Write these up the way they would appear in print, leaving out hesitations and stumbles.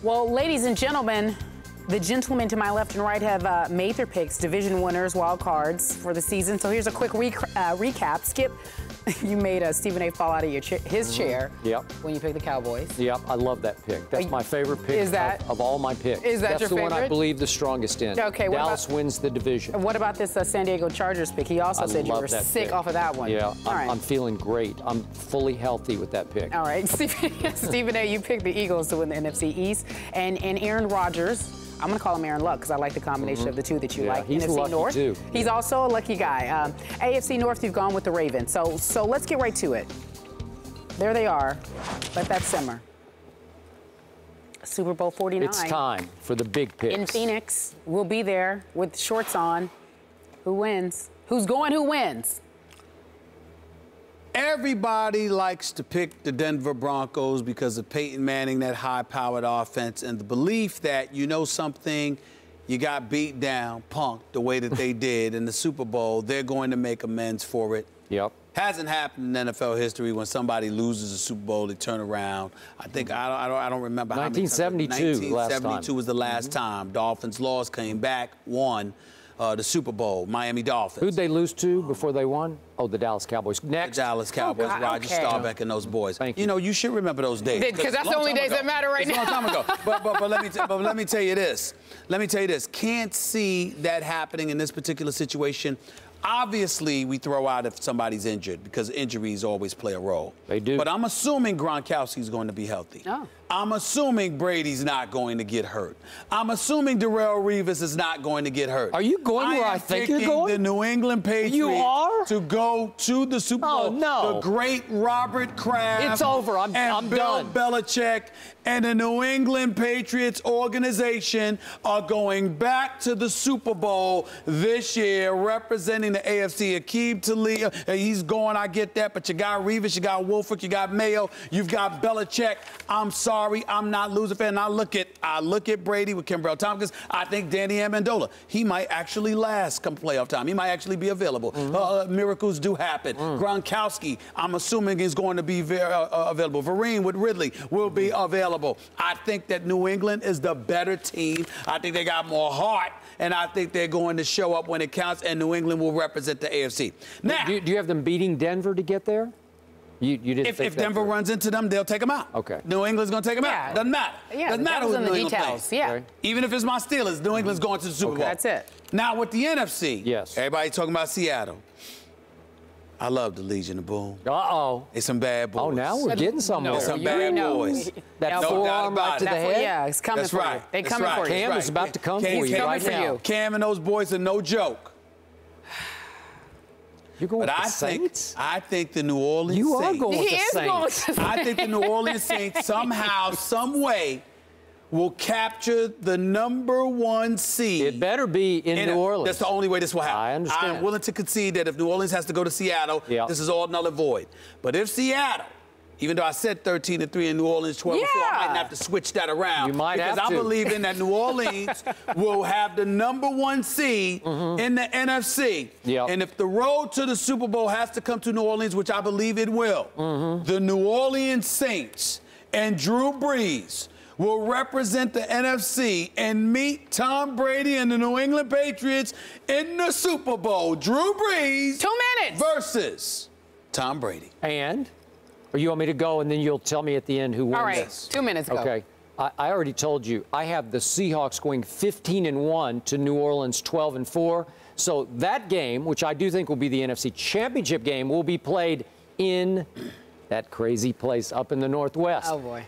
Well, ladies and gentlemen, the gentlemen to my left and right have made their picks, division winners, wild cards for the season. So here's a quick recap. Skip, you made Stephen A. fall out of his chair when you picked the Cowboys. Yep, I love that pick. That's my favorite pick of all my picks. Is that your favorite? That's the one I believe the strongest in. Okay, Dallas wins the division. What about this San Diego Chargers pick? He also said you were sick off of that one. Yeah, I'm feeling great. I'm fully healthy with that pick. All right, Stephen A., you picked the Eagles to win the NFC East. And Aaron Rodgers, I'm going to call him Aaron Luck because I like the combination of the two that you like. He's NFC lucky North. Too. He's also a lucky guy. AFC North, you've gone with the Ravens. So let's get right to it. There they are. Let that simmer. Super Bowl 49. It's time for the big picks. In Phoenix. We'll be there with shorts on. Who wins? Who's going? Who wins? Everybody likes to pick the Denver Broncos because of Peyton Manning, that high-powered offense, and the belief that, you know something, you got beat down, punked the way that they did in the Super Bowl. They're going to make amends for it. Yep. Hasn't happened in NFL history when somebody loses a Super Bowl, they turn around. I think I don't remember how many times. 1972 last time. 1972 was the last time. Dolphins lost, came back, won the Super Bowl. Miami Dolphins. Who'd they lose to before they won? Oh, the Dallas Cowboys. Next. The Dallas Cowboys. Roger Staubach and those boys. Thank you. You know, you should remember those days. Because that's the only days that matter right now. It's a long time ago. But let me tell you this. Let me tell you this. Can't see that happening in this particular situation. Obviously, we throw out if somebody's injured because injuries always play a role. They do. But I'm assuming Gronkowski's going to be healthy. Oh. I'm assuming Brady's not going to get hurt. I'm assuming Darrelle Revis is not going to get hurt. Are you going where I think you're going? The New England Patriots You are? to go to the Super Bowl. Oh, no. The great Robert Kraft. It's over. I'm Bill done. Belichick and the New England Patriots organization are going back to the Super Bowl this year, representing the AFC. Aqib Talib, he's going, I get that, but you got Revis, you got Wolford, you got Mayo, you've got Belichick. I'm sorry, I'm not losing fan. I look at Brady with Kimbrell Tompkins. I think Danny Amendola, he might actually last come playoff time. He might actually be available. Miracles do happen. Gronkowski, I'm assuming, is going to be available. Vereen with Ridley will be available. I think that New England is the better team. I think they got more heart, and I think they're going to show up when it counts, and New England will represent the AFC. Now, do you have them beating Denver to get there? You didn't if Denver runs into them, they'll take them out. Okay. New England's going to take them out. Doesn't matter. Yeah, Doesn't matter who in the New England details. plays. Yeah. Okay. Even if it's my Steelers, New England's going to the Super Bowl. That's it. Now, with the NFC, yes, everybody talking about Seattle. I love the Legion of Boom. Uh-oh. It's some bad boys. Oh, now we're getting somewhere. Some bad boys. That forearm right to the head? Yeah, it's coming for you. They're coming for you. Cam is about to come for you right now. Cam and those boys are no joke. You're going but with the Saints? I think the New Orleans Saints. You are going with the Saints. Going with the Saints. I think the New Orleans Saints somehow, some way, will capture the #1 seed. It better be in New Orleans. That's the only way this will happen. I understand. I'm willing to concede that if New Orleans has to go to Seattle, this is all null and void. But if Seattle, even though I said 13-3 in New Orleans, 12-4, I might have to switch that around. You might have to. Because I believe in that New Orleans will have the #1 seed in the NFC. Yep. And if the road to the Super Bowl has to come to New Orleans, which I believe it will, the New Orleans Saints and Drew Brees will represent the NFC and meet Tom Brady and the New England Patriots in the Super Bowl. Drew Brees 2 minutes versus Tom Brady. And? Or you want me to go and then you'll tell me at the end who wins? All right, 2 minutes ago. Okay. I already told you, I have the Seahawks going 15-1 to New Orleans 12-4. So that game, which I do think will be the NFC Championship game, will be played in that crazy place up in the Northwest. Oh, boy.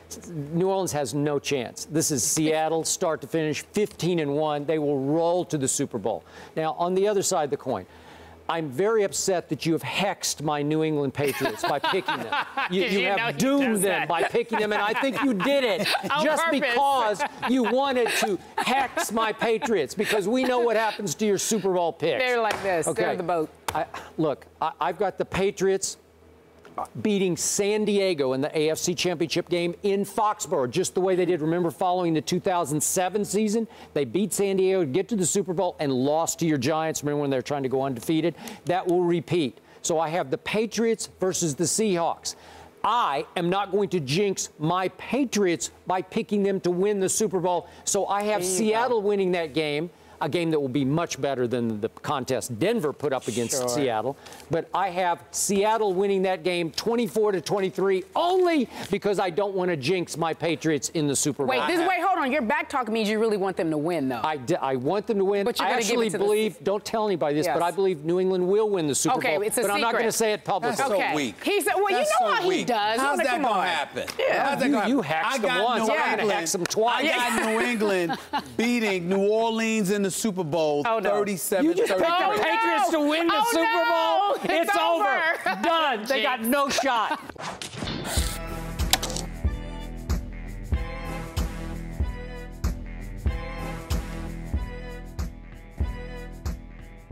New Orleans has no chance. This is Seattle, start to finish, 15-1. They will roll to the Super Bowl. Now, on the other side of the coin, I'm very upset that you have hexed my New England Patriots by picking them. You have doomed them by picking them, and I think you did it just because you wanted to hex my Patriots, because we know what happens to your Super Bowl picks. They're like this. Okay. They're the boat. Look, I've got the Patriots beating San Diego in the AFC Championship game in Foxborough, just the way they did. Remember, following the 2007 season, they beat San Diego to get to the Super Bowl and lost to your Giants. Remember when they were trying to go undefeated? That will repeat. So I have the Patriots versus the Seahawks. I am not going to jinx my Patriots by picking them to win the Super Bowl. So I have Seattle winning that game, a game that will be much better than the contest Denver put up against Seattle. But I have Seattle winning that game 24-23 only because I don't want to jinx my Patriots in the Super Bowl. Wait, hold on. Your back talk means you really want them to win, though. I want them to win. But I actually believe, don't tell anybody this, but I believe New England will win the Super Bowl. It's a secret. But I'm not going to say it publicly. That's so weak. He said, well, That's you know so how weak. he does. How's that going to happen? Yeah. You hexed them once. I'm not going to hex them twice. I got New England beating New Orleans in the Super Bowl 37-33. You just picked the Patriots to win the Super Bowl. It's over. Done. They got no shot.